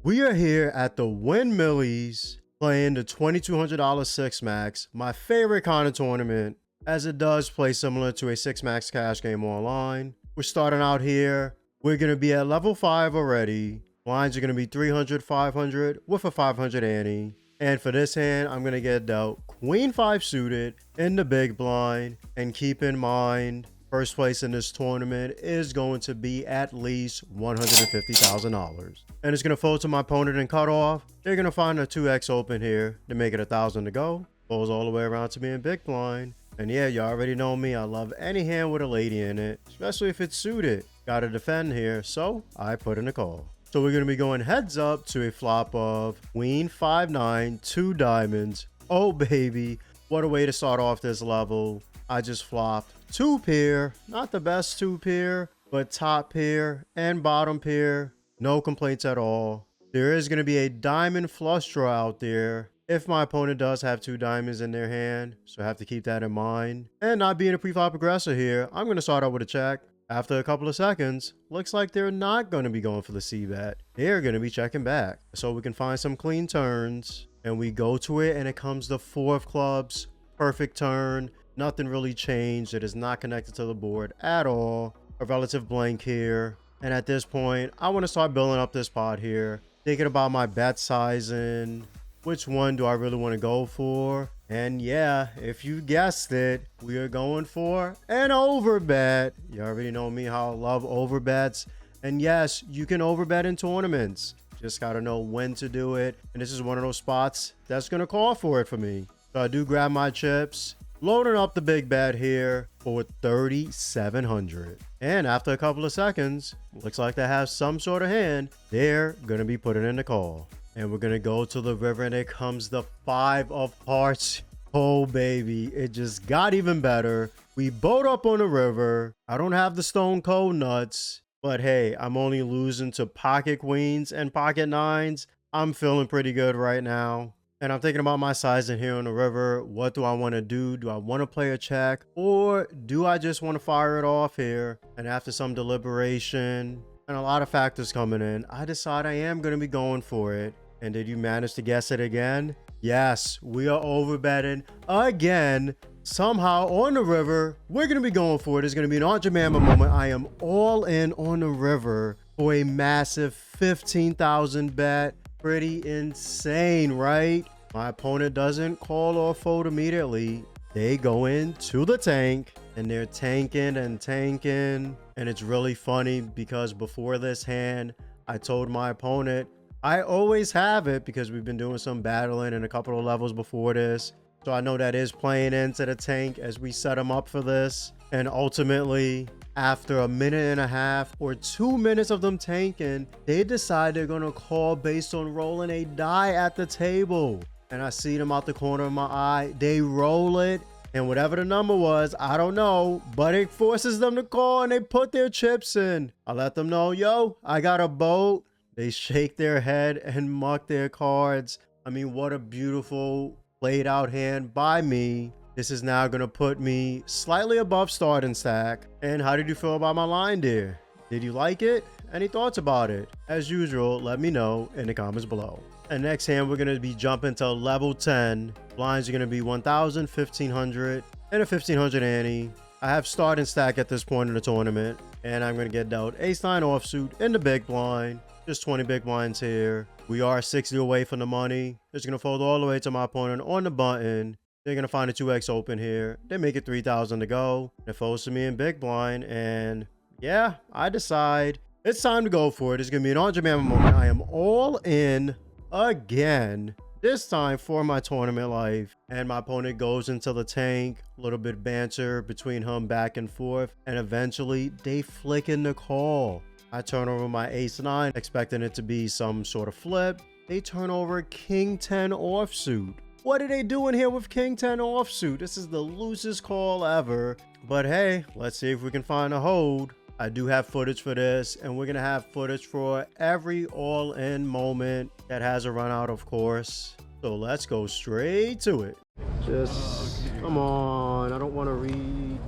We are here at the Windmillies playing the $2,200 Six Max, my favorite kind of tournament, as it does play similar to a Six Max cash game online. We're starting out here. We're going to be at level 5 already. Blinds are going to be 300, 500 with a 500 ante. And for this hand, I'm going to get dealt Queen 5 suited in the big blind. And keep in mind, first place in this tournament is going to be at least $150,000. And it's going to fold to my opponent and cut off. They're going to find a 2x open here to make it 1,000 to go. Folds all the way around to me in big blind. And yeah, you already know me. I love any hand with a lady in it, especially if it's suited. Got to defend here, so I put in a call. So we're going to be going heads up to a flop of Queen 5-9, 2 diamonds. Oh, baby. What a way to start off this level. I just flopped 2 pair. Not the best 2 pair, but top pair and bottom pair. No complaints at all. There is going to be a diamond flush draw out there if my opponent does have 2 diamonds in their hand. So I have to keep that in mind. And not being a pre-flop aggressor here, I'm going to start out with a check. After a couple of seconds, looks like they're not going to be going for the C-bet. They're going to be checking back. So we can find some clean turns. And we go to it, and it comes the 4 of clubs. Perfect turn. Nothing really changed. It is not connected to the board at all. A relative blank here. And at this point, I want to start building up this pot here. Thinking about my bet sizing. Which one do I really want to go for? And yeah, if you guessed it, we are going for an overbet. You already know me, how I love overbets. And yes, you can overbet in tournaments. Just got to know when to do it. And this is one of those spots that's going to call for it for me. So I do grab my chips. Loading up the big bet here for 3,700. And after a couple of seconds, looks like they have some sort of hand. They're going to be putting in the call. And we're going to go to the river, and it comes the 5 of hearts. Oh, baby. It just got even better. We boat up on the river. I don't have the stone cold nuts. But hey, I'm only losing to pocket queens and pocket nines. I'm feeling pretty good right now. And I'm thinking about my sizing here on the river. What do I want to do? Do I want to play a check? Or do I just want to fire it off here? And after some deliberation and a lot of factors coming in, I decide I am going to be going for it. And did you manage to guess it again? Yes, we are overbetting again. Somehow on the river, we're going to be going for it. It's going to be an Aunt Jemima moment. I am all in on the river for a massive 15,000 bet. Pretty insane, right? My opponent doesn't call or fold immediately. They go into the tank and they're tanking and tanking. And it's really funny because before this hand, I told my opponent, I always have it because we've been doing some battling in a couple of levels before this. So I know that is playing into the tank as we set them up for this. And ultimately, after a minute and a half or 2 minutes of them tanking, they decide they're going to call based on rolling a die at the table. And I see them out the corner of my eye. They roll it. And whatever the number was, I don't know, but it forces them to call and they put their chips in. I let them know, yo, I got a boat. They shake their head and muck their cards. I mean, what a beautiful played out hand by me. This is now going to put me slightly above starting stack. And how did you feel about my line there? Did you like it? Any thoughts about it? As usual, let me know in the comments below. And next hand, we're going to be jumping to level 10. Blinds are going to be 1,000, 1,500, and a 1,500 ante. I have starting stack at this point in the tournament. And I'm going to get dealt ace-9 offsuit in the big blind. Just 20 big blinds here. We are 60 away from the money. It's going to fold all the way to my opponent on the button. They're going to find a 2x open here. They make it 3,000 to go. It folds to me in big blind. And yeah, I decide it's time to go for it. It's going to be an Aunt Jemima moment. I am all in again. This time for my tournament life. And my opponent goes into the tank. A little bit banter between him back and forth. And eventually they flick in the call. I turn over my ace-9, expecting it to be some sort of flip. They turn over king 10 offsuit. What are they doing here with king 10 offsuit? This is the loosest call ever. But hey, let's see if we can find a hold. I do have footage for this, and we're going to have footage for every all-in moment that has a run out, of course. So let's go straight to it. Just, come on. I don't want to read.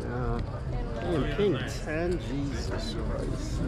Yeah. Damn, king 10, Jesus Christ.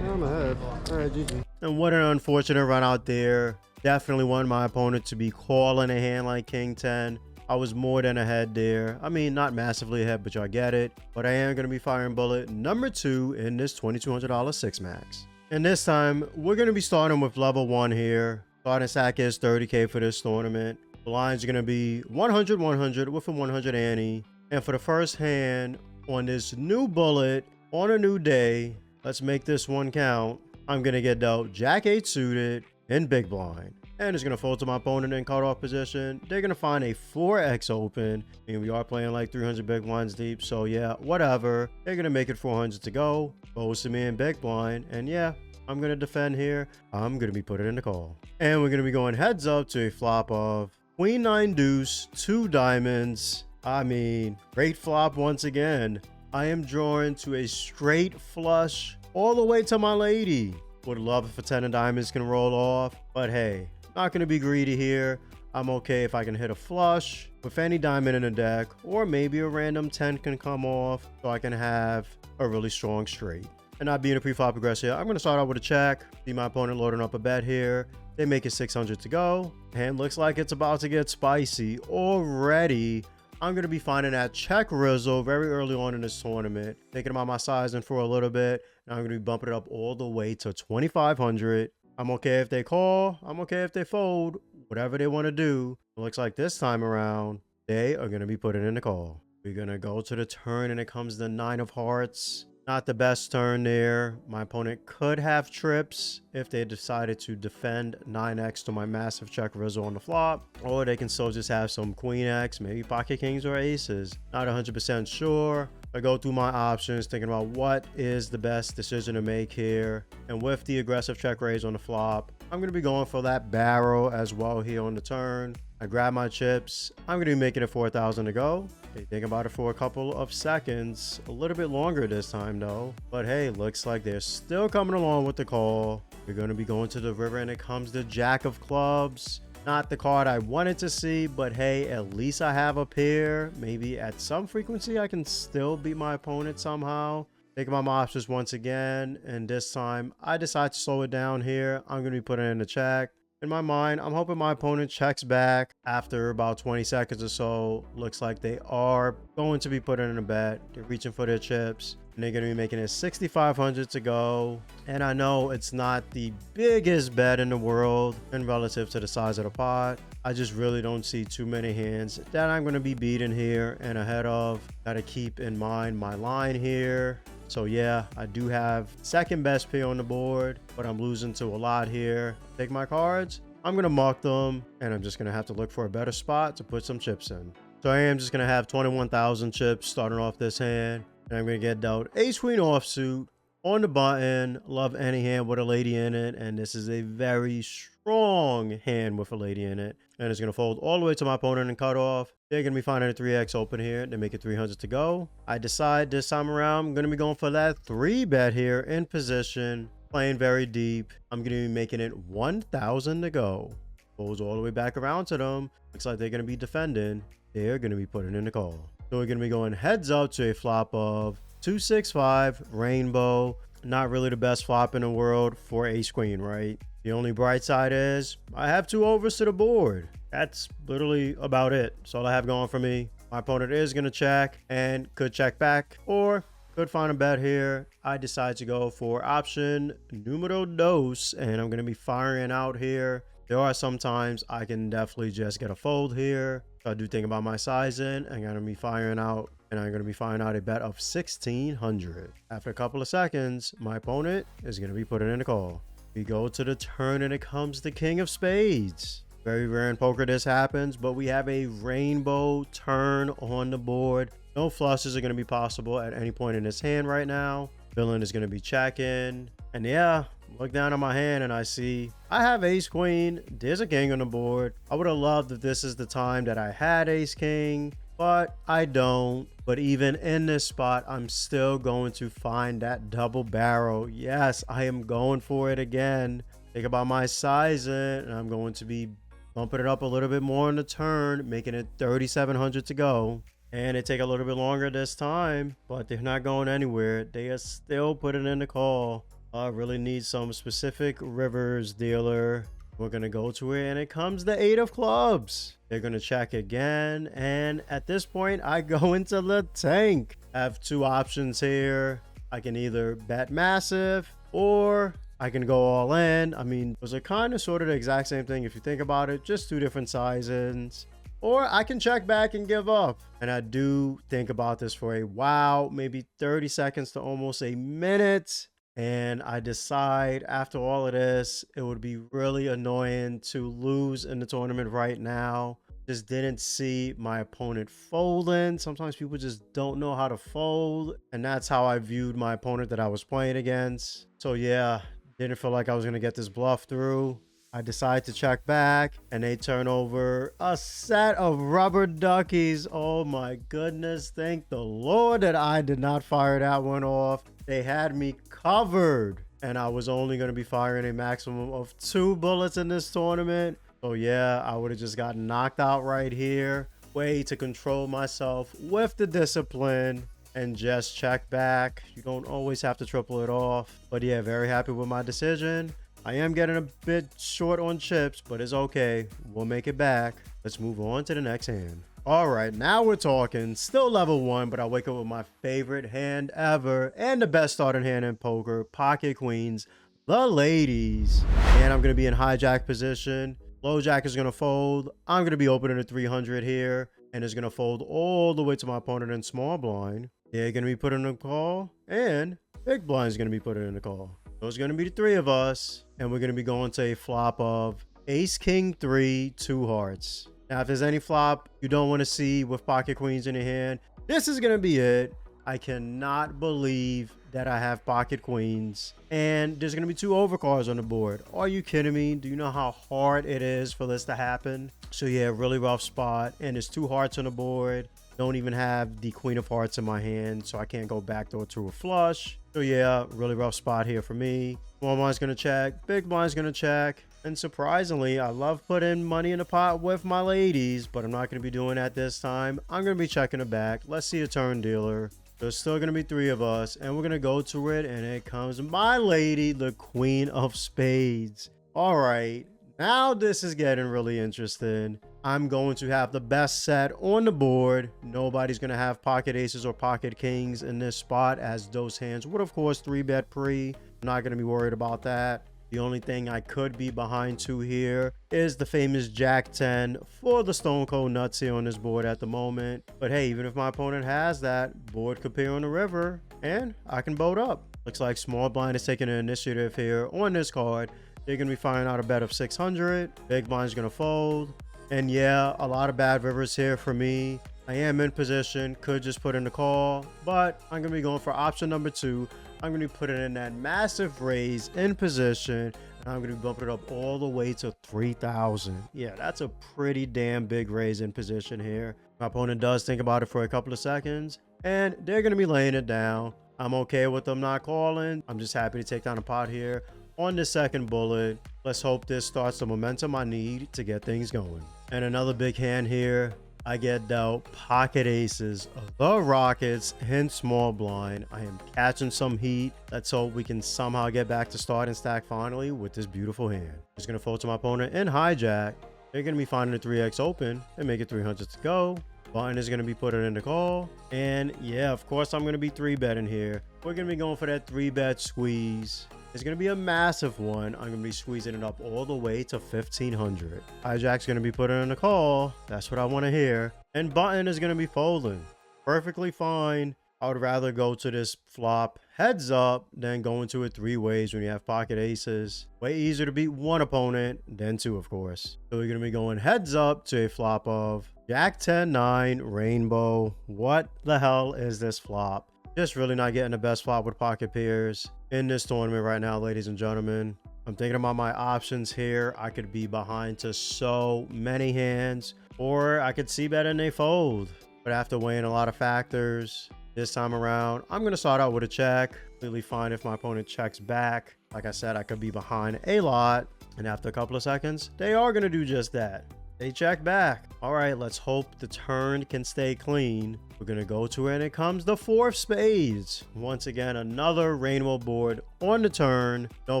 I'm ahead. All right, GG. And what an unfortunate run out there. Definitely want my opponent to be calling a hand like King 10. I was more than ahead there. I mean, not massively ahead, but y'all get it. But I am going to be firing bullet number 2 in this $2,200 6 max. And this time, we're going to be starting with level 1 here. Starting stack is 30K for this tournament. The lines are going to be 100, 100 with a 100 ante. And for the first hand on this new bullet on a new day, let's make this one count. I'm going to get dealt Jack 8 suited in big blind. And it's going to fold to my opponent in cutoff position. They're going to find a 4x open. I mean, we are playing like 300 big blinds deep. So yeah, whatever. They're going to make it 400 to go. Folds to me in big blind. And yeah, I'm going to defend here. I'm going to be putting in the call. And we're going to be going heads up to a flop of Queen 9 deuce, 2 diamonds. I mean, great flop once again. I am drawn to a straight flush all the way to my lady. Would love if a 10 of diamonds can roll off. But hey, not going to be greedy here. I'm okay if I can hit a flush with any diamond in the deck, or maybe a random 10 can come off so I can have a really strong straight. And not being a pre-flop aggressor here, I'm going to start out with a check. See my opponent loading up a bet here. They make it 600 to go. And looks like it's about to get spicy already. I'm going to be finding that check Rizzo very early on in this tournament. Thinking about my sizing for a little bit. And I'm going to be bumping it up all the way to 2,500. I'm okay if they call. I'm okay if they fold. Whatever they want to do. It looks like this time around, they are going to be putting in the call. We're going to go to the turn and it comes the 9 of hearts. Not the best turn there. My opponent could have trips if they decided to defend 9x to my massive check Rizzo on the flop. Or they can still just have some queen x, maybe pocket kings or aces. Not 100% sure. I go through my options thinking about what is the best decision to make here. And with the aggressive check raise on the flop, I'm going to be going for that barrel as well here on the turn. I grab my chips. I'm going to be making it 4,000 to go. They think about it for a couple of seconds. A little bit longer this time though. But hey, looks like they're still coming along with the call. We're going to be going to the river and it comes the Jack of clubs. Not the card I wanted to see, but hey, at least I have a pair. Maybe at some frequency I can still beat my opponent somehow. Think about my options once again. And this time I decide to slow it down here. I'm going to be putting in the check. In my mind, I'm hoping my opponent checks back after about 20 seconds or so. Looks like they are going to be putting in a bet. They're reaching for their chips. And they're going to be making it 6,500 to go. And I know it's not the biggest bet in the world in relative to the size of the pot. I just really don't see too many hands that I'm going to be beating here and ahead of. Got to keep in mind my line here. So yeah, I do have second best pair on the board, but I'm losing to a lot here. Take my cards. I'm going to mark them, and I'm just going to have to look for a better spot to put some chips in. So I am just going to have 21,000 chips starting off this hand. And I'm going to get dealt ace queen offsuit on the button. Love any hand with a lady in it. And this is a very strong hand with a lady in it. And it's going to fold all the way to my opponent and cut off. They're going to be finding a 3x open here. They make it 300 to go. I decide this time around, I'm going to be going for that 3 bet here in position. Playing very deep. I'm going to be making it 1,000 to go. Folds all the way back around to them. Looks like they're going to be defending. They're going to be putting in the call. So we're going to be going heads up to a flop of 265 rainbow. Not really the best flop in the world for ace queen, right? The only bright side is I have 2 overs to the board. That's literally about it. That's all I have going for me. My opponent is going to check and could check back or could find a bet here. I decide to go for option numero dos, and I'm going to be firing out here. There are some times I can definitely just get a fold here. So I do think about my sizing. I'm going to be firing out, and I'm going to be firing out a bet of 1,600. After a couple of seconds, my opponent is going to be putting in a call. We go to the turn, and it comes the king of spades. Very rare in poker this happens, but we have a rainbow turn on the board. No flushes are going to be possible at any point in this hand right now. Villain is going to be checking. And yeah, look down at my hand and I see I have ace queen. There's a king on the board. I would have loved if this is the time that I had ace king, but I don't. But even in this spot, I'm still going to find that double barrel. Yes, I am going for it again. Think about my sizing, and I'm going to be bumping it up a little bit more on the turn, making it 3,700 to go. And it take a little bit longer this time, but they're not going anywhere. They are still putting in the call. I really need some specific rivers dealer. We're going to go to it, and it comes the 8 of clubs. They're going to check again, and at this point, I go into the tank. I have two options here. I can either bet massive, or I can go all in. I mean, those are kind of sort of the exact same thing if you think about it, just two different sizes. Or I can check back and give up. And I do think about this for a while, maybe 30 seconds to almost a minute. And I decide after all of this, it would be really annoying to lose in the tournament right now. Just didn't see my opponent folding. Sometimes people just don't know how to fold. And that's how I viewed my opponent that I was playing against. So yeah, didn't feel like I was going to get this bluff through. I decide to check back, and they turn over a set of rubber duckies. Oh my goodness. Thank the Lord that I did not fire that one off. They had me covered, and I was only going to be firing a maximum of 2 bullets in this tournament. So yeah, I would have just gotten knocked out right here. Way to control myself with the discipline and just check back. You don't always have to triple it off. But yeah, very happy with my decision. I am getting a bit short on chips, but it's okay. We'll make it back. Let's move on to the next hand. All right, now we're talking. Still level 1, but I wake up with my favorite hand ever and the best starting hand in poker, pocket queens, the ladies. And I'm going to be in hijack position. Low jack is going to fold. I'm going to be opening a 300 here, and it's going to fold all the way to my opponent in small blind. They're going to be putting in a call, and big blind is going to be putting in a call. Those are going to be the 3 of us, and we're going to be going to a flop of ace, king, 3, 2 hearts. Now, if there's any flop you don't want to see with pocket queens in your hand, this is going to be it. I cannot believe that I have pocket queens, and there's going to be 2 overcards on the board. Are you kidding me? Do you know how hard it is for this to happen? So yeah, really rough spot, and there's 2 hearts on the board. Don't even have the queen of hearts in my hand, so I can't go backdoor to a flush. So yeah, really rough spot here for me. Small blind's gonna check, big blind's gonna check, and surprisingly, I love putting money in the pot with my ladies, but I'm not gonna be doing that this time. I'm gonna be checking it back. Let's see a turn dealer. There's still gonna be 3 of us, and we're gonna go to it, and it comes my lady, the queen of spades. All right, now this is getting really interesting. I'm going to have the best set on the board. Nobody's going to have pocket aces or pocket kings in this spot, as those hands would, of course, 3-bet pre. I'm not going to be worried about that. The only thing I could be behind to here is the famous Jack 10 for the Stone Cold Nuts here on this board at the moment. But hey, even if my opponent has that, board could pair on the river, and I can boat up. Looks like small blind is taking an initiative here on this card. They're going to be firing out a bet of 600. Big blind's going to fold. And yeah, a lot of bad rivers here for me. I am in position, could just put in the call, but I'm going to be going for option number 2. I'm going to be putting in that massive raise in position, and I'm going to be bumping it up all the way to 3,000. Yeah, that's a pretty damn big raise in position here. My opponent does think about it for a couple of seconds, and they're going to be laying it down. I'm okay with them not calling. I'm just happy to take down a pot here on the second bullet. Let's hope this starts the momentum I need to get things going. And another big hand here. I get dealt pocket aces, the Rockets, hence small blind. I am catching some heat. Let's hope we can somehow get back to start and stack finally with this beautiful hand. Just going to fold to my opponent in hijack. They're going to be finding a 3x open and make it 300 to go. Button is going to be putting in the call. And yeah, of course, I'm going to be 3-betting here. We're going to be going for that 3-bet squeeze. It's going to be a massive one. I'm going to be squeezing it up all the way to 1,500. Hijack's going to be putting in a call. That's what I want to hear. And button is going to be folding. Perfectly fine. I would rather go to this flop heads up than go into it 3 ways when you have pocket aces. Way easier to beat one opponent than 2, of course. So we're going to be going heads up to a flop of Jack 10-9 rainbow. What the hell is this flop? Just really not getting the best flop with pocket pairs in this tournament right now, ladies and gentlemen. I'm thinking about my options here. I could be behind to so many hands, or I could see bet and they fold. But after weighing a lot of factors this time around, I'm going to start out with a check. Completely fine if my opponent checks back. Like I said, I could be behind a lot. And after a couple of seconds, they are going to do just that. They check back. All right, let's hope the turn can stay clean. We're going to go to it, and it comes the 4 spades. Once again, another rainbow board on the turn. No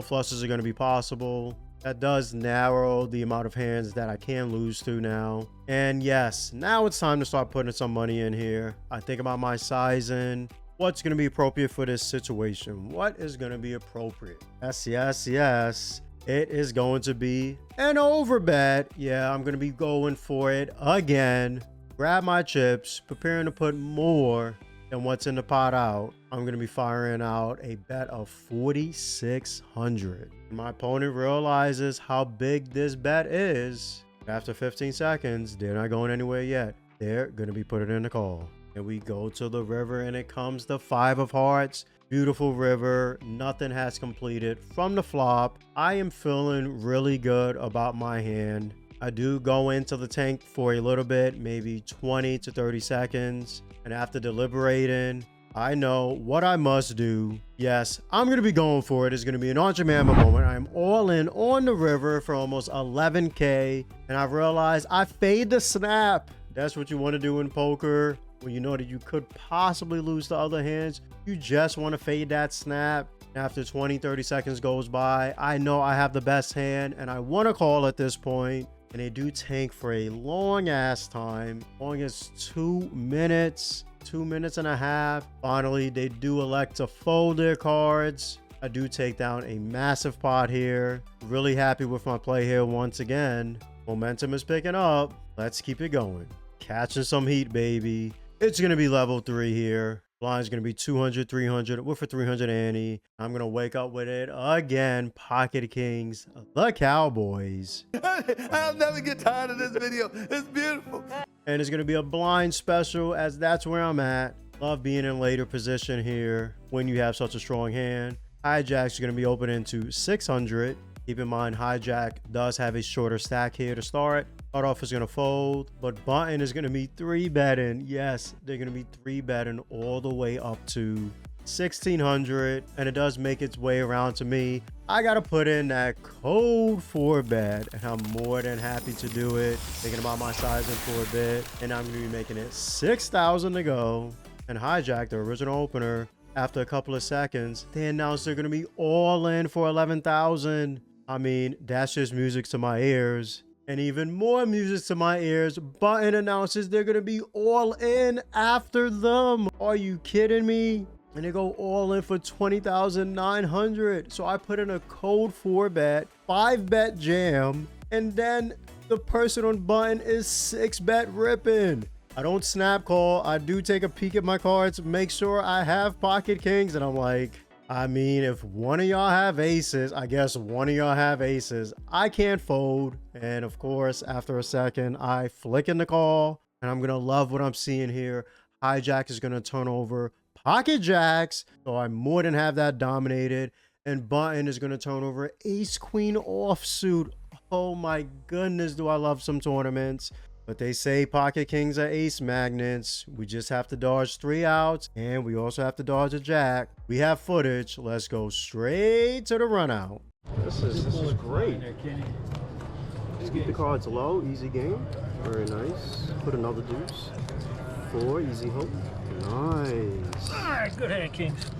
flushes are going to be possible. That does narrow the amount of hands that I can lose to now. And yes, now it's time to start putting some money in here. I think about my sizing. What's going to be appropriate for this situation? What is going to be appropriate? Yes, yes, yes. It is going to be an overbet. Yeah, I'm going to be going for it again. Grab my chips, preparing to put more than what's in the pot out. I'm going to be firing out a bet of 4,600. My opponent realizes how big this bet is. After 15 seconds, they're not going anywhere yet. They're going to be putting in the call. And we go to the river, and it comes the 5 of hearts. Beautiful river. Nothing has completed from the flop. I am feeling really good about my hand. I do go into the tank for a little bit, maybe 20 to 30 seconds. And after deliberating, I know what I must do. Yes, I'm going to be going for it. It's going to be an Archer Mamba moment. I'm all in on the river for almost 11K. And I realized I fade the snap. That's what you want to do in poker. When you know that you could possibly lose the other hands, you just want to fade that snap. After 20-30 seconds goes by, I know I have the best hand and I want to call at this point. And they do tank for a long ass time, long as 2 minutes, 2 minutes and a half. Finally, they do elect to fold their cards. I do take down a massive pot here. Really happy with my play here once again. Momentum is picking up. Let's keep it going. Catching some heat, baby. It's going to be level 3 here. Blind's going to be 200, 300. We're for 300 ante. I'm going to wake up with it again. Pocket Kings, the Cowboys. I'll never get tired of this video. It's beautiful. And it's going to be a blind special, as that's where I'm at. Love being in later position here when you have such a strong hand. Hijack's going to be open into 600. Keep in mind, Hijack does have a shorter stack here to start. Cutoff is going to fold, but Button is going to be 3-betting. Yes, they're going to be 3-betting all the way up to 1,600, and it does make its way around to me. I got to put in that code for bet, and I'm more than happy to do it. Thinking about my sizing for a bit, and I'm going to be making it 6,000 to go. And Hijack, the original opener, after a couple of seconds, they announced they're going to be all in for 11,000. I mean, that's just music to my ears. And even more music to my ears, Button announces they're going to be all in after them. Are you kidding me? And they go all in for 20,900. So I put in a code 4-bet, 5-bet jam, and then the person on Button is 6-bet ripping. I don't snap call. I do take a peek at my cards, make sure I have pocket kings, and I'm like, I mean, if one of y'all have aces, I guess one of y'all have aces. I can't fold. And of course, after a second, I flick in the call, and I'm going to love what I'm seeing here. Hijack is going to turn over pocket jacks. So I more than have that dominated. And Button is going to turn over ace queen offsuit. Oh my goodness, do I love some tournaments. But they say pocket kings are ace magnets. We just have to dodge 3 outs, and we also have to dodge a jack. We have footage. Let's go straight to the run out. This is great. Just keep the cards low, easy game. Very nice. Put another deuce. 4, easy hook. Nice. All right, good hand, Kings.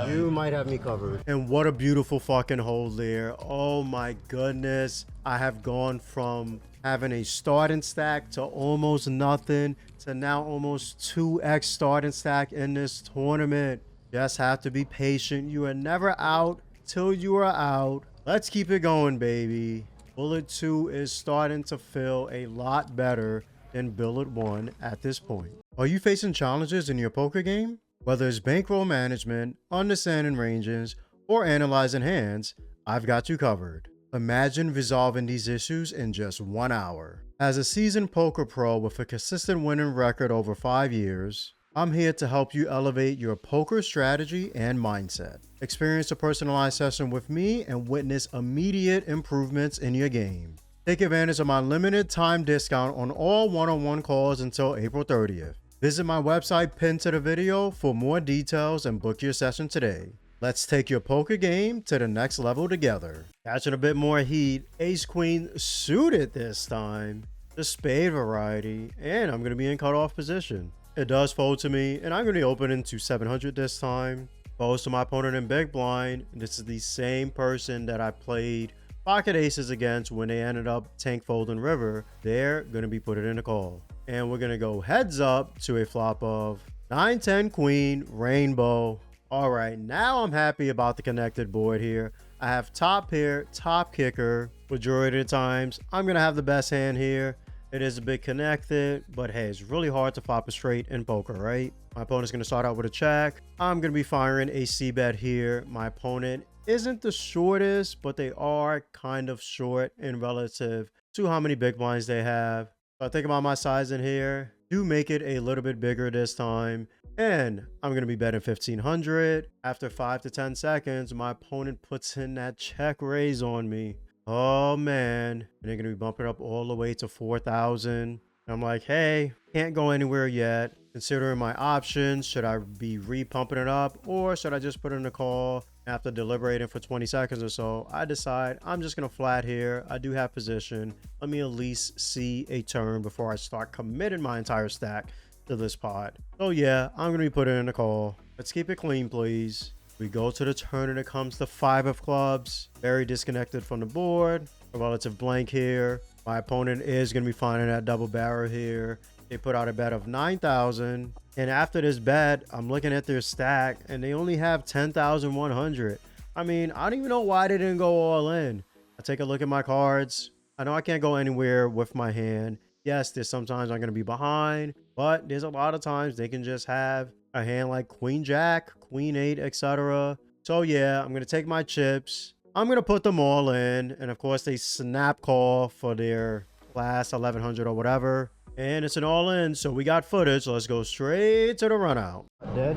You might have me covered. And what a beautiful fucking hold there. Oh my goodness. I have gone from having a starting stack to almost nothing to now almost 2x starting stack in this tournament. Just have to be patient. You are never out till you are out. Let's keep it going, baby. Bullet 2 is starting to feel a lot better than Bullet 1 at this point. Are you facing challenges in your poker game? Whether it's bankroll management, understanding ranges, or analyzing hands, I've got you covered. Imagine resolving these issues in just 1 hour. As a seasoned poker pro with a consistent winning record over 5 years, I'm here to help you elevate your poker strategy and mindset. Experience a personalized session with me and witness immediate improvements in your game. Take advantage of my limited time discount on all one-on-one calls until April 30th. Visit my website pinned to the video for more details and book your session today. Let's take your poker game to the next level together. Catching a bit more heat, ace queen suited this time, the spade variety, and I'm going to be in cutoff position. It does fold to me, and I'm going to be opening to 700 this time. Folds to my opponent in big blind. This is the same person that I played pocket aces against when they ended up tank folding river. They're going to be put it in a call. And we're going to go heads up to a flop of 9-10 queen rainbow. All right, now I'm happy about the connected board here. I have top pair, top kicker. Majority of the times, I'm going to have the best hand here. It is a bit connected, but hey, it's really hard to flop a straight in poker, right? My opponent's going to start out with a check. I'm going to be firing a c-bet here. My opponent isn't the shortest, but they are kind of short in relative to how many big blinds they have. So I think about my size in here. Do make it a little bit bigger this time. And I'm going to be betting 1500. After 5 to 10 seconds, my opponent puts in that check raise on me. Oh man, and they're going to be bumping up all the way to 4,000. I'm like, hey, can't go anywhere yet. Considering my options, should I be re-pumping it up or should I just put in a call? After deliberating for 20 seconds or so, I decide I'm just going to flat here. I do have position. Let me at least see a turn before I start committing my entire stack to this pot. So yeah, I'm going to be putting in a call. Let's keep it clean, please. We go to the turn and it comes to 5 of clubs. Very disconnected from the board. A relative blank here. My opponent is going to be finding that double barrel here. They put out a bet of 9,000. And after this bet, I'm looking at their stack and they only have 10,100. I mean, I don't even know why they didn't go all in. I take a look at my cards. I know I can't go anywhere with my hand. Yes, there's sometimes I'm going to be behind, but there's a lot of times they can just have a hand like queen jack, queen 8, etc. So yeah, I'm going to take my chips. I'm going to put them all in. And of course, they snap call for their last 1100 or whatever. And it's an all in. So we got footage. Let's go straight to the run out. Dead.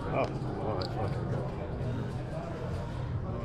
Oh, all right, fuck it.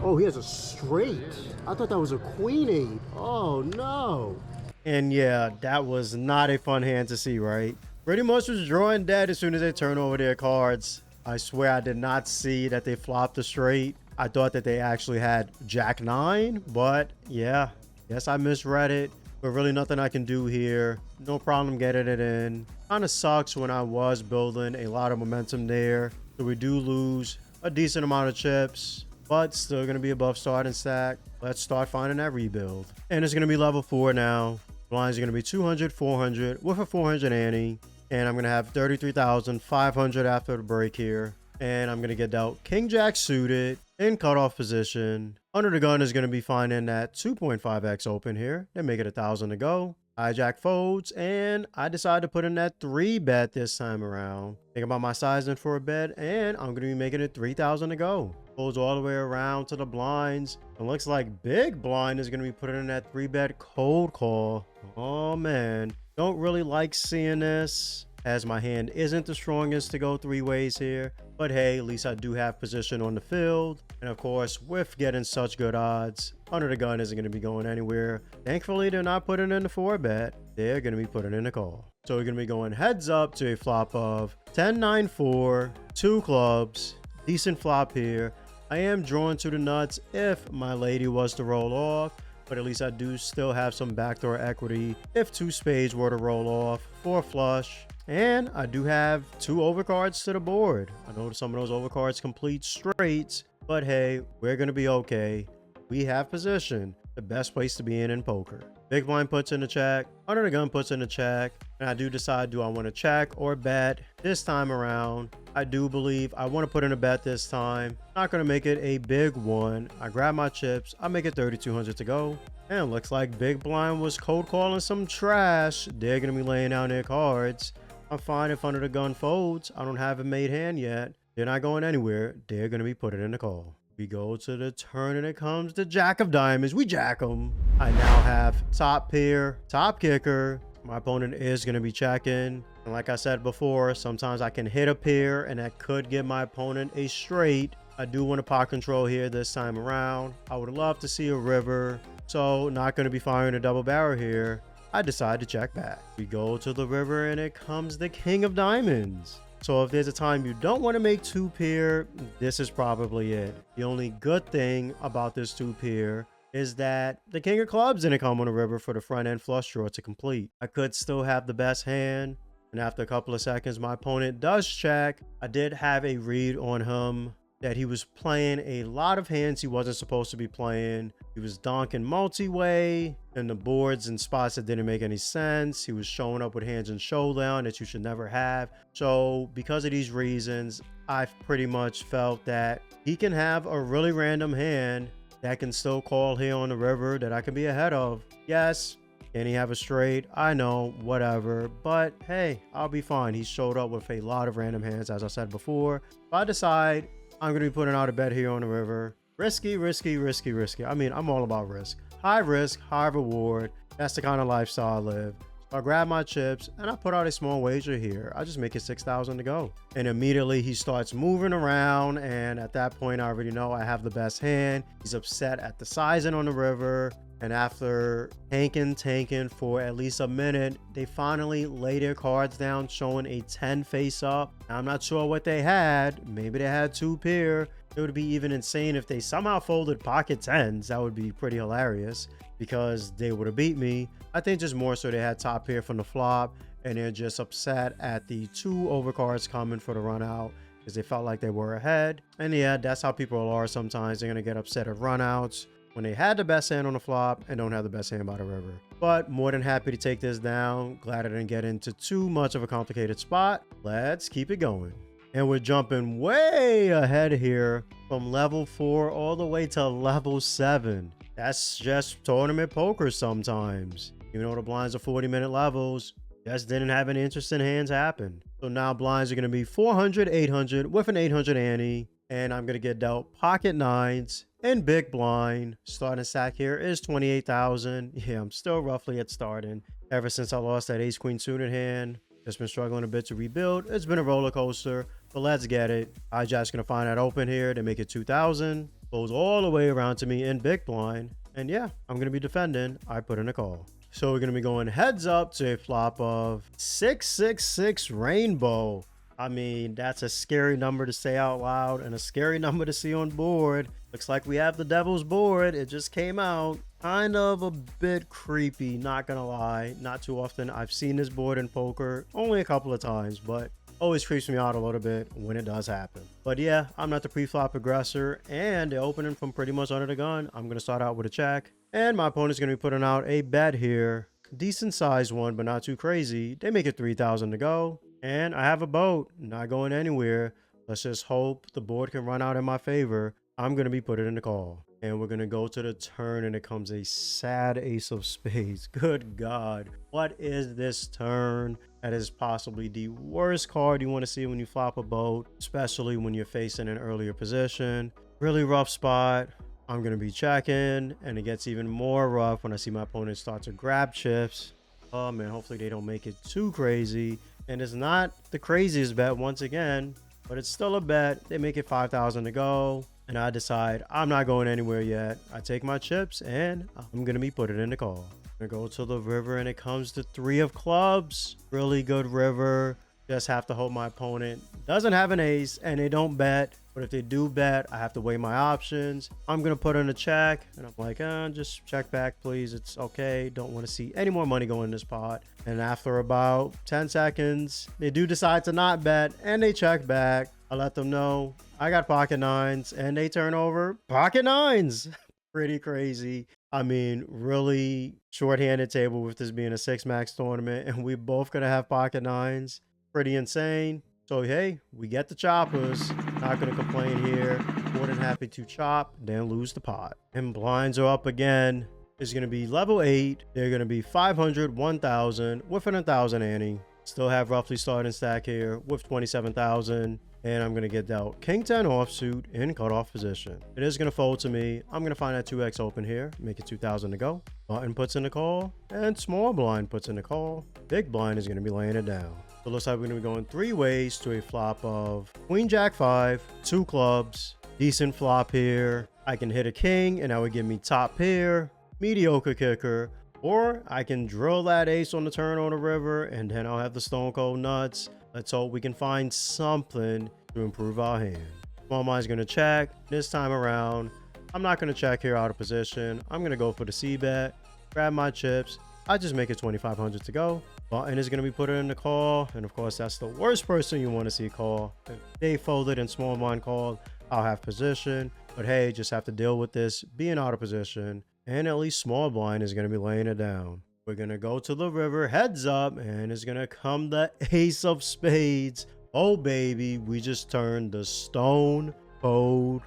Oh, he has a straight. I thought that was a queen 8. Oh, no. And yeah, that was not a fun hand to see, right? Pretty much was drawing dead as soon as they turn over their cards. I swear I did not see that they flopped a straight. I thought that they actually had jack 9, but yeah, guess I misread it. But really nothing I can do here. No problem getting it in. Kind of sucks when I was building a lot of momentum there. So we do lose a decent amount of chips, but still going to be above starting stack. Let's start finding that rebuild. And it's going to be level 4 now. Blinds are going to be 200, 400 with a 400 ante. And I'm going to have 33,500 after the break here. And I'm going to get dealt king jack suited in cutoff position. Under the gun is going to be finding that 2.5x open here. They make it 1,000 to go. Hijack folds, and I decide to put in that 3 bet this time around. Think about my sizing for a bet, and I'm going to be making it 3,000 to go. Folds all the way around to the blinds. It looks like big blind is going to be putting in that 3 bet cold call. Oh man, don't really like seeing this, as my hand isn't the strongest to go 3 ways here. But hey, at least I do have position on the field. And of course, with getting such good odds, under the gun isn't going to be going anywhere. Thankfully, they're not putting in the 4 bet. They're going to be putting in a call. So we're going to be going heads up to a flop of 10-9-4, 2 clubs. Decent flop here. I am drawn to the nuts if my lady was to roll off, but at least I do still have some backdoor equity if 2 spades were to roll off, 4 flush. And I do have 2 overcards to the board. I know some of those overcards complete straights, but hey, we're going to be okay. We have position, the best place to be in poker. Big blind puts in the check, under the gun puts in the check, and I do decide, do I want to check or bet this time around? I do believe I want to put in a bet this time. Not going to make it a big one. I grab my chips, I make it 3,200 to go. And it looks like big blind was cold calling some trash. They're going to be laying down their cards. I'm fine if under the gun folds. I don't have a made hand yet. They're not going anywhere. They're going to be putting in the call. We go to the turn and it comes to jack of diamonds. We jack them. I now have top pair, top kicker. My opponent is going to be checking. And like I said before, sometimes I can hit a pair and that could give my opponent a straight. I do want to pot control here this time around. I would love to see a river. So not going to be firing a double barrel here. I decide to check back. We go to the river and it comes the king of diamonds. So if there's a time you don't want to make two pair, this is probably it. The only good thing about this two pair is that the king of clubs didn't come on the river for the front end flush draw to complete. I could still have the best hand, and after a couple of seconds my opponent does check. I did have a read on him that he was playing a lot of hands he wasn't supposed to be playing. He was donking multi-way and the boards in spots that didn't make any sense. He was showing up with hands in showdown that you should never have. So because of these reasons, I've pretty much felt that he can have a really random hand that can still call here on the river that I can be ahead of. Yes, can he have a straight? I know, whatever. But hey, I'll be fine. He showed up with a lot of random hands, as I said before. If I decide I'm going to be putting out a bet here on the river, risky, risky, risky, risky. I mean, I'm all about risk. High risk, high reward. That's the kind of lifestyle I live. So I grab my chips and I put out a small wager here. I just make it 6,000 to go. And immediately he starts moving around. And at that point, I already know I have the best hand. He's upset at the sizing on the river. And after tanking for at least a minute, they finally lay their cards down, showing a 10 face up. I'm not sure what they had. Maybe they had two pair. It would be even insane if they somehow folded pocket 10s. That would be pretty hilarious because they would have beat me. I think just more so they had top pair from the flop and they're just upset at the two overcards coming for the run out because they felt like they were ahead. And yeah, that's how people are sometimes. They're going to get upset at runouts when they had the best hand on the flop and don't have the best hand by the river. But more than happy to take this down. Glad I didn't get into too much of a complicated spot. Let's keep it going. And we're jumping way ahead here from level 4 all the way to level 7. That's just tournament poker sometimes. Even though the blinds are 40-minute levels, just didn't have any interesting hands happen. So now blinds are going to be 400, 800 with an 800 ante. And I'm going to get dealt pocket 9s and big blind. Starting stack here is 28,000. Yeah, I'm still roughly at starting. Ever since I lost that ace queen suited hand, just been struggling a bit to rebuild. It's been a roller coaster, but let's get it. Hijack's going to find that open here to make it 2,000. Goes all the way around to me in big blind. And yeah, I'm going to be defending. I put in a call. So we're going to be going heads up to a flop of 666 rainbow. I mean, that's a scary number to say out loud and a scary number to see on board. Looks like we have the devil's board. It just came out. Kind of a bit creepy, not gonna lie. Not too often. I've seen this board in poker only a couple of times, but always creeps me out a little bit when it does happen. But yeah, I'm not the pre-flop aggressor and they're opening from pretty much under the gun. I'm gonna start out with a check and my opponent's gonna be putting out a bet here. Decent size one, but not too crazy. They make it 3,000 to go. And I have a boat, not going anywhere. Let's just hope the board can run out in my favor. I'm going to be putting in the call. And we're going to go to the turn and it comes a sad ace of spades. Good God. What is this turn? That is possibly the worst card you want to see when you flop a boat, especially when you're facing an earlier position. Really rough spot. I'm going to be checking and it gets even more rough when I see my opponent start to grab chips. Oh man, hopefully they don't make it too crazy. And it's not the craziest bet once again, but it's still a bet. They make it 5,000 to go. And I decide I'm not going anywhere yet. I take my chips and I'm going to be putting in the call. I'm going to go to the river and it comes to 3 of clubs. Really good river. Just have to hope my opponent doesn't have an ace and they don't bet. But if they do bet, I have to weigh my options. I'm going to put in a check and I'm like, just check back, please. It's okay. Don't want to see any more money go in this pot. And after about 10 seconds, they do decide to not bet and they check back. I let them know I got pocket 9s and they turn over pocket 9s. Pretty crazy. I mean, really short-handed table with this being a 6-max tournament and we both going to have pocket 9s. Pretty insane. So, hey, we get the choppers. Not going to complain here. More than happy to chop, then lose the pot. And blinds are up again. It's going to be level 8. They're going to be 500, 1,000 with an 1,000 ante. Still have roughly starting stack here with 27,000. And I'm going to get dealt king 10 offsuit in cutoff position. It is going to fold to me. I'm going to find that 2x open here. Make it 2,000 to go. Button puts in the call. And small blind puts in the call. Big blind is going to be laying it down. So it looks like we're going to be going 3 ways to a flop of queen jack 5, 2 clubs, decent flop here. I can hit a king and that would give me top pair, mediocre kicker, or I can drill that ace on the turn on the river and then I'll have the stone cold nuts. Let's hope we can find something to improve our hand. Small blind's going to check. This time around, I'm not going to check here out of position. I'm going to go for the C bet, grab my chips. I just make it 2,500 to go. Button is going to be put in the call. And of course, that's the worst person you want to see call. If they folded and small blind called, I'll have position. But hey, just have to deal with this being out of position. And at least small blind is going to be laying it down. We're going to go to the river, heads up, and it's going to come the ace of spades. Oh, baby, we just turned the stone cold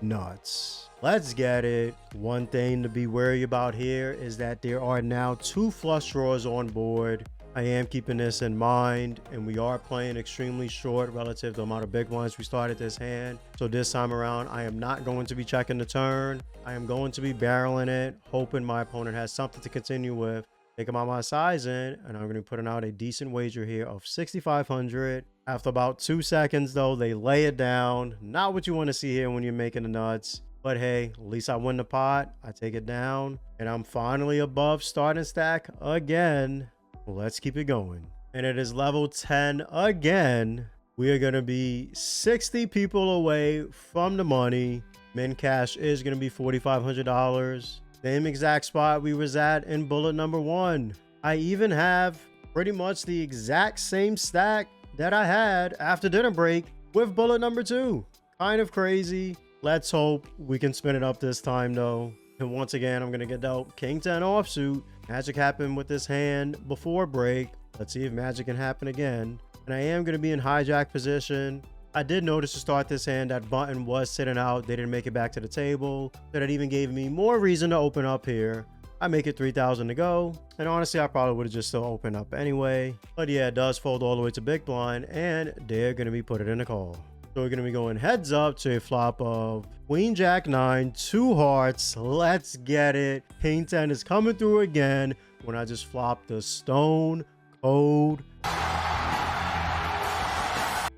nuts. Let's get it. One thing to be wary about here is that there are now 2 flush draws on board. I am keeping this in mind, and we are playing extremely short relative to the amount of big ones we started this hand. So this time around, I am not going to be checking the turn. I am going to be barreling it, hoping my opponent has something to continue with. Think about my sizing, and I'm going to be putting out a decent wager here of 6,500. After about 2 seconds, though, they lay it down. Not what you want to see here when you're making the nuts. But hey, at least I win the pot. I take it down, and I'm finally above starting stack again. Let's keep it going. And it is level 10 again. We are going to be 60 people away from the money. Min cash is going to be $4,500. Same exact spot we was at in bullet number 1. I even have pretty much the exact same stack that I had after dinner break with bullet number 2. Kind of crazy. Let's hope we can spin it up this time though. And once again, I'm going to get dealt King 10 offsuit. Magic happened with this hand before break. Let's see if magic can happen again. And I am going to be in hijack position. I did notice to start this hand that button was sitting out. They didn't make it back to the table. So that even gave me more reason to open up here. I make it 3,000 to go. And honestly, I probably would have just still opened up anyway. But yeah, it does fold all the way to big blind. And they're going to be put it in the call. So we're going to be going heads up to a flop of Queen Jack 9, 2 hearts. Let's get it. King 10 is coming through again when I just flopped the stone cold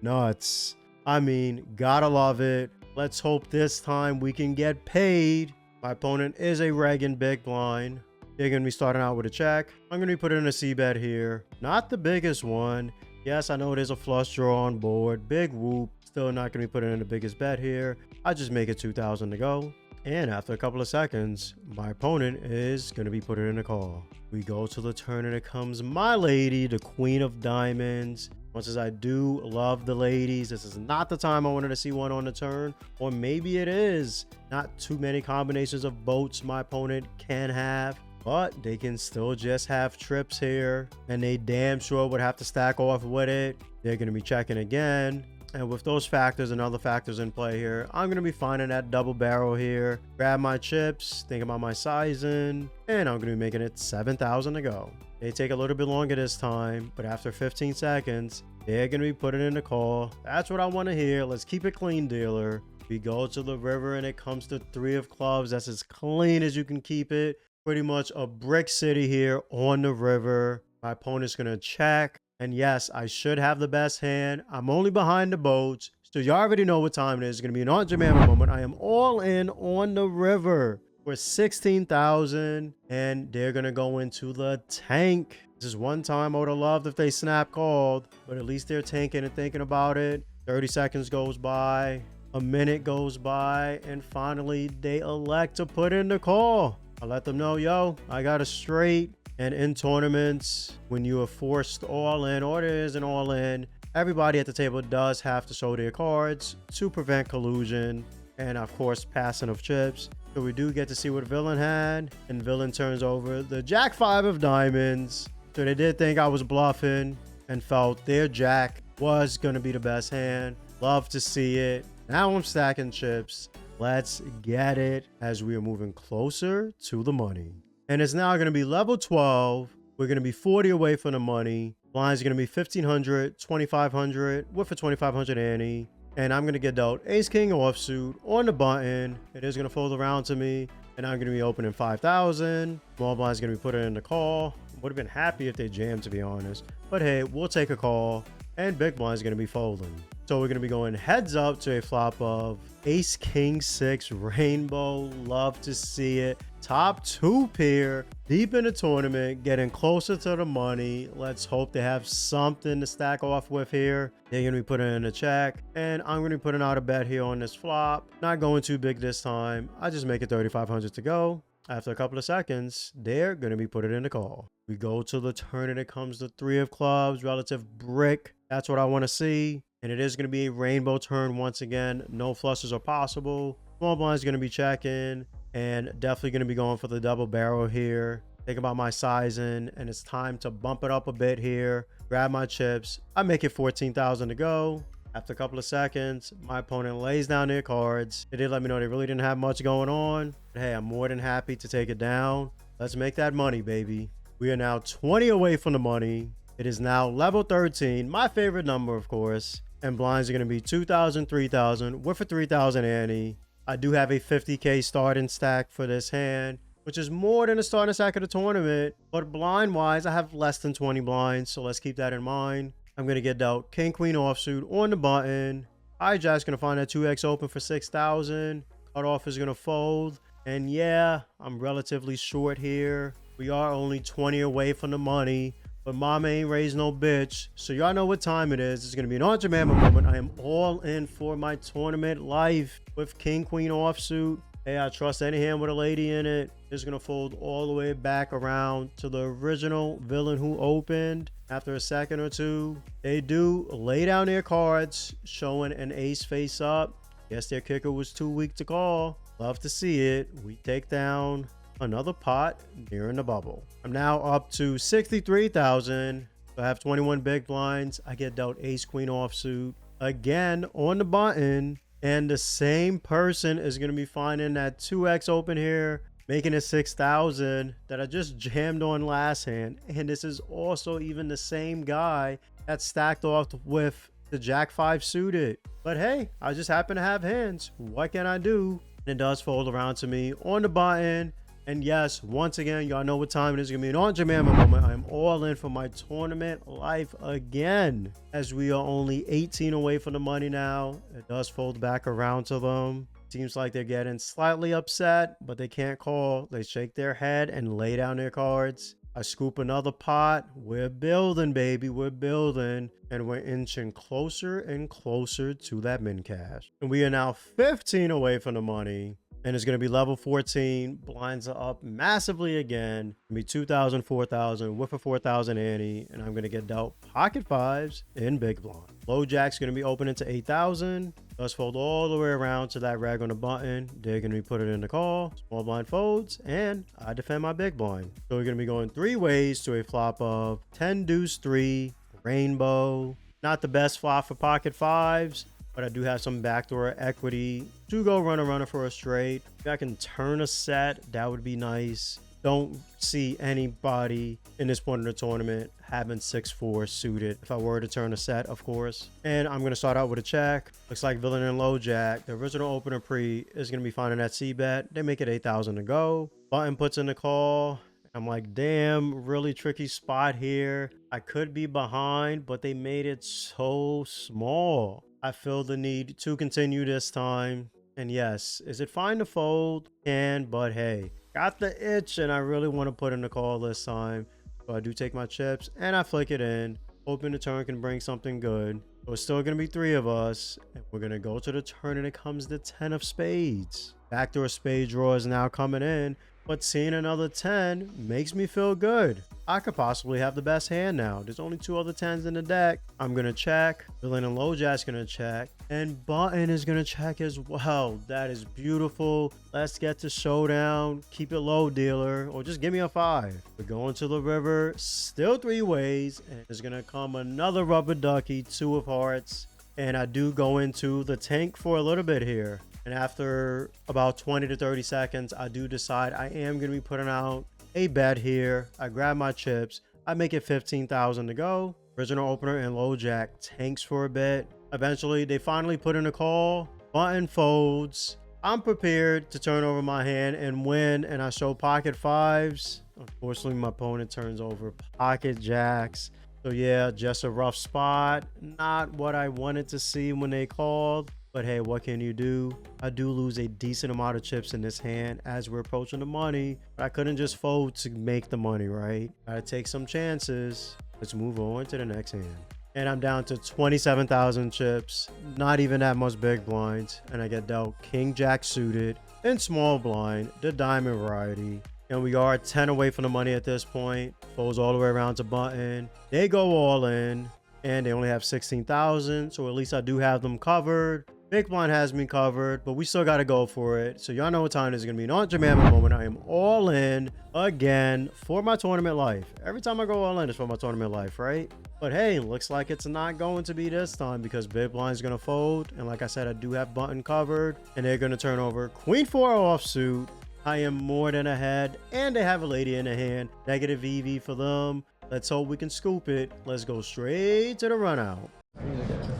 nuts. I mean, gotta love it. Let's hope this time we can get paid. My opponent is a Reagan big blind. They're going to be starting out with a check. I'm going to be putting in a C bet here. Not the biggest one. Yes, I know there's a flush draw on board. Big whoop. Still not going to be putting in the biggest bet here. I just make it 2,000 to go. And after a couple of seconds, my opponent is going to be putting in a call. We go to the turn and it comes my lady, the Queen of Diamonds. Much as I do love the ladies, this is not the time I wanted to see one on the turn. Or maybe it is. Not too many combinations of boats my opponent can have. But they can still just have trips here. And they damn sure would have to stack off with it. They're going to be checking again. And with those factors and other factors in play here, I'm going to be finding that double barrel here. Grab my chips, think about my sizing, and I'm going to be making it 7,000 to go. They take a little bit longer this time, but after 15 seconds, they're going to be putting in the call. That's what I want to hear. Let's keep it clean, dealer. We go to the river and it comes to 3 of clubs. That's as clean as you can keep it. Pretty much a brick city here on the river. My opponent's going to check. And yes, I should have the best hand. I'm only behind the boats. So you already know what time it is. It's going to be an Aunt Jemima moment. I am all in on the river for 16,000. And they're going to go into the tank. This is one time I would have loved if they snap called. But at least they're tanking and thinking about it. 30 seconds goes by. A minute goes by. And finally, they elect to put in the call. I let them know, yo, I got a straight. And in tournaments, when you are forced all in, or there is an all in, everybody at the table does have to show their cards to prevent collusion and, of course, passing of chips. So we do get to see what Villain had, and Villain turns over the Jack 5 of diamonds. So they did think I was bluffing and felt their Jack was going to be the best hand. Love to see it. Now I'm stacking chips. Let's get it as we are moving closer to the money. And it's now going to be level 12. We're going to be 40 away from the money. Blind's going to be 1,500, 2,500 with a 2,500 ante. And I'm going to get dealt Ace King offsuit on the button. It is going to fold around to me. And I'm going to be opening 5,000. Small blind's going to be putting in the call. Would have been happy if they jammed, to be honest. But hey, we'll take a call. And big blind's going to be folding. So we're going to be going heads up to a flop of ace king 6 rainbow. Love to see it. Top 2 pair, deep in the tournament, getting closer to the money. Let's hope they have something to stack off with here. They're going to be putting in a check, and I'm going to be putting out a bet here on this flop. Not going too big this time. I just make it 3,500 to go. After a couple of seconds, they're going to be putting in the call. We go to the turn, and it comes the 3 of clubs, relative brick. That's what I want to see. And it is going to be a rainbow turn once again. No flushes are possible. Small blind is going to be checking, and definitely going to be going for the double barrel here. Think about my sizing, and it's time to bump it up a bit here. Grab my chips. I make it 14,000 to go. After a couple of seconds, my opponent lays down their cards. They did let me know they really didn't have much going on. But hey, I'm more than happy to take it down. Let's make that money, baby. We are now 20 away from the money. It is now level 13, my favorite number, of course. And blinds are going to be 2,000, 3,000 with a 3,000 ante. I do have a 50K starting stack for this hand, which is more than the starting stack of the tournament. But blind-wise, I have less than 20 blinds, so let's keep that in mind. I'm going to get dealt king, queen offsuit on the button. Hijack's going to find that 2x open for 6,000. Cutoff is going to fold. And yeah, I'm relatively short here. We are only 20 away from the money. But mama ain't raised no bitch. So y'all know what time it is. It's going to be an Aunt Jemima moment. I am all in for my tournament life with king, queen offsuit. Hey, I trust any hand with a lady in it. It's going to fold all the way back around to the original villain who opened. After a second or two, they do lay down their cards, showing an ace face up. Guess their kicker was too weak to call. Love to see it. We take down another pot near in the bubble. I'm now up to 63,000. So I have 21 big blinds. I get dealt ace queen offsuit again on the button. And the same person is going to be finding that 2x open here, making it 6,000 that I just jammed on last hand. And this is also even the same guy that stacked off with the jack 5 suited. But hey, I just happen to have hands. What can I do? And it does fold around to me on the button. And yes, once again, y'all know what time it is. It's going to be an Aunt Jemima moment. I'm all in for my tournament life again. As we are only 18 away from the money now. It does fold back around to them. Seems like they're getting slightly upset, but they can't call. They shake their head and lay down their cards. I scoop another pot. We're building, baby. We're building. And we're inching closer and closer to that min cash. And we are now 15 away from the money. And it's going to be level 14. Blinds are up massively again. It'll be 2,000, 4,000 with a 4,000 ante. And I'm going to get dealt pocket fives in big blind. Low jack's going to be opening to 8,000. Let's fold all the way around to that rag on the button. They're going to be putting in the call. Small blind folds. And I defend my big blind. So we're going to be going 3 ways to a flop of 10 deuce 3 rainbow. Not the best flop for pocket fives, but I do have some backdoor equity to go runner for a straight. If I can turn a set, that would be nice. Don't see anybody in this point of the tournament having 6-4 suited. If I were to turn a set, of course. And I'm going to start out with a check. Looks like villain and low jack. The original opener pre is going to be finding that C bet. They make it 8,000 to go. Button puts in the call. I'm like, damn, really tricky spot here. I could be behind, but they made it so small. I feel the need to continue this time. And yes, is it fine to fold? But hey, got the itch and I really want to put in the call this time. So I do take my chips and I flick it in. Hoping the turn can bring something good. So it's still going to be 3 of us. And we're going to go to the turn and it comes the 10 of spades. Backdoor spade draw is now coming in. But seeing another 10 makes me feel good. I could possibly have the best hand now. There's only 2 other 10s in the deck. I'm going to check. Villain and low jack's going to check. And button is going to check as well. That is beautiful. Let's get to showdown. Keep it low, dealer. Or just give me a 5. We're going to the river. Still 3 ways. And there's going to come another rubber ducky. 2 of hearts. And I do go into the tank for a little bit here. And after about 20 to 30 seconds, I do decide I am going to be putting out a bet here. I grab my chips. I make it 15,000 to go. Original opener and low jack tanks for a bit. Eventually, they finally put in a call. Button folds. I'm prepared to turn over my hand and win. And I show pocket fives. Unfortunately, my opponent turns over pocket jacks. So yeah, just a rough spot. Not what I wanted to see when they called. But hey, what can you do? I do lose a decent amount of chips in this hand as we're approaching the money. But I couldn't just fold to make the money, right? Gotta take some chances. Let's move on to the next hand. And I'm down to 27,000 chips. Not even that much big blinds. And I get dealt King Jack suited and small blind, the diamond variety. And we are 10 away from the money at this point. Folds all the way around to button. They go all in. And they only have 16,000. So at least I do have them covered. Big blind has me covered, but we still got to go for it. So y'all know what time this is going to be. An Aunt Jemima moment. I am all in again for my tournament life. Every time I go all in, it's for my tournament life, right? But hey, looks like it's not going to be this time because big blind is going to fold. And like I said, I do have button covered. And they're going to turn over Queen 4 offsuit. I am more than ahead. And they have a lady in the hand. Negative EV for them. Let's hope we can scoop it. Let's go straight to the run out.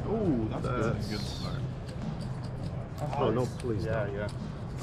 Ooh, that's good. Good start. Oh, no, please. Yeah.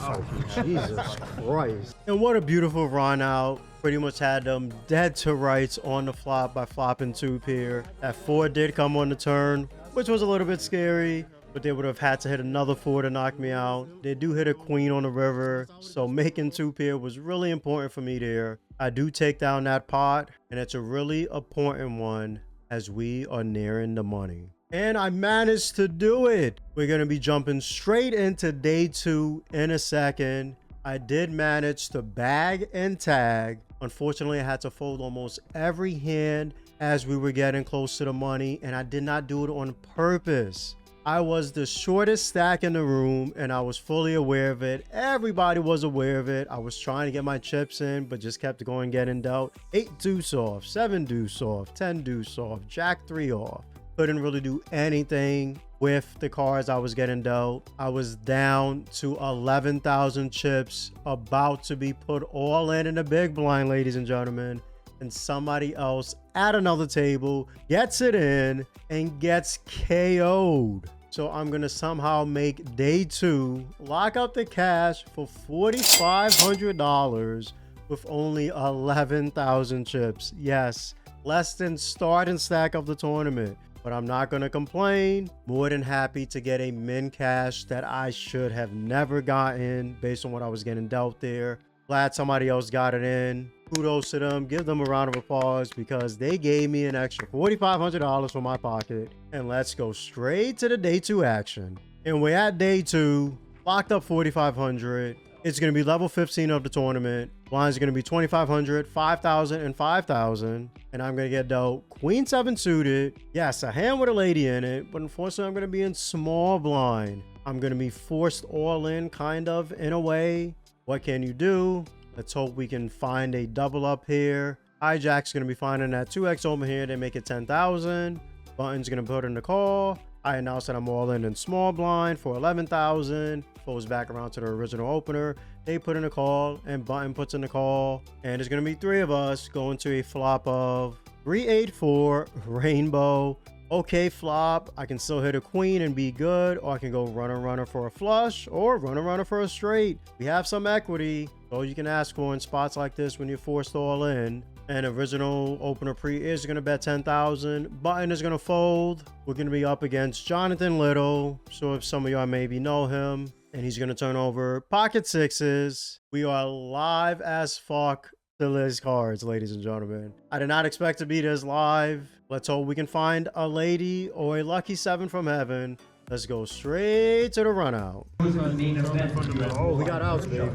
Oh, Jesus Christ. And what a beautiful run out. Pretty much had them dead to rights on the flop by flopping 2 pair. That 4 did come on the turn, which was a little bit scary, but they would have had to hit another 4 to knock me out. They do hit a queen on the river, so making 2 pair was really important for me there. I do take down that pot, and it's a really important one as we are nearing the money. And I managed to do it. We're going to be jumping straight into day 2 in a second. I did manage to bag and tag. Unfortunately, I had to fold almost every hand as we were getting close to the money, and I did not do it on purpose. I was the shortest stack in the room, and I was fully aware of it. Everybody was aware of it. I was trying to get my chips in, but just kept going getting dealt. 8 deuce off, 7 deuce off, 10 deuce off, jack 3 off. Couldn't really do anything with the cards I was getting dealt. I was down to 11,000 chips, about to be put all in the big blind, ladies and gentlemen. And somebody else at another table gets it in and gets KO'd. So I'm going to somehow make day 2, lock up the cash for $4,500 with only 11,000 chips. Yes, less than start and stack of the tournament. But I'm not going to complain. More than happy to get a min cash that I should have never gotten based on what I was getting dealt there. Glad somebody else got it in. Kudos to them. Give them a round of applause because they gave me an extra $4,500 from my pocket. And let's go straight to the day 2 action. And we're at day 2. Locked up $4,500. It's going to be level 15 of the tournament. Blinds are going to be 2,500, 5,000, and 5,000. And I'm going to get dealt Queen 7 suited. Yes, a hand with a lady in it. But unfortunately, I'm going to be in small blind. I'm going to be forced all in, kind of, in a way. What can you do? Let's hope we can find a double up here. Hijack's going to be finding that 2x over here. They make it 10,000. Button's going to put in the call. I announced that I'm all in small blind for 11,000. Folds back around to the original opener. They put in a call and Button puts in the call. And there's going to be 3 of us going to a flop of 3-8-4 rainbow. Okay, flop. I can still hit a queen and be good, or I can go runner for a flush or runner for a straight. We have some equity, so you can ask for in spots like this when you're forced all in. And original opener pre is going to bet 10,000. Button is going to fold. We're going to be up against Jonathan Little. So if some of y'all maybe know him, and he's going to turn over pocket 6s. We are live as fuck to Liz cards, ladies and gentlemen. I did not expect to be this live. Let's hope we can find a lady or a lucky 7 from heaven. Let's go straight to the run out. Oh, we got outs, baby.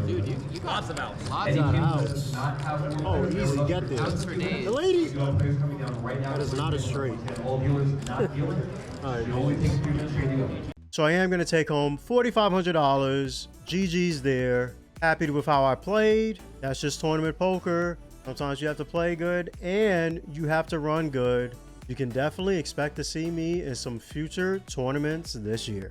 Dude, you got lots of outs. Lots of outs. Oh, easy, get there. Outs for days. The lady. That is not a straight. All right, so I am going to take home $4,500. GG's there. Happy with how I played. That's just tournament poker. Sometimes you have to play good and you have to run good. You can definitely expect to see me in some future tournaments this year.